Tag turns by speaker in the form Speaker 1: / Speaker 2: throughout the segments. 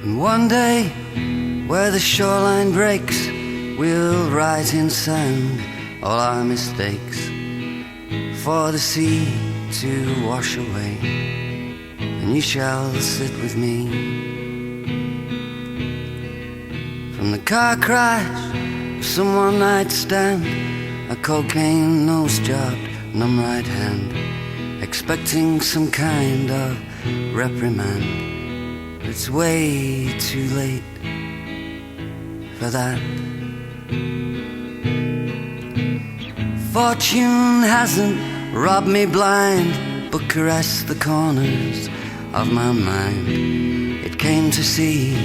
Speaker 1: And one day, where the shoreline breaks, we'll write in sand all our mistakes, for the sea to wash away, and you shall sit with me. From the car crash of some one-night stand, a cocaine nose-job, numb right hand, expecting some kind of reprimand. It's way too late for that. Fortune hasn't robbed me blind, but caressed the corners of my mind. It came to see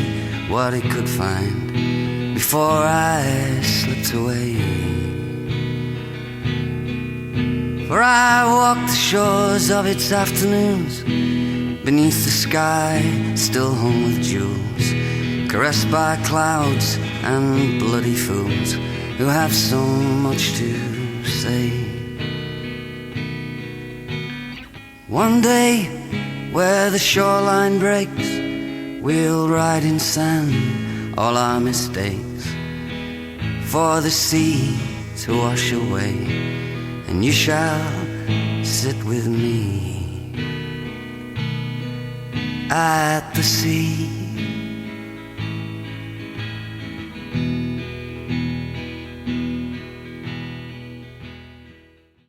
Speaker 1: what it could find before I slipped away. For I walked the shores of its afternoons, beneath the sky still hung with jewels, caressed by clouds and bloody fools who have so much to say. One day, where the shoreline breaks, we'll write in sand all our mistakes, for the sea to wash away, and you shall sit with me at the sea.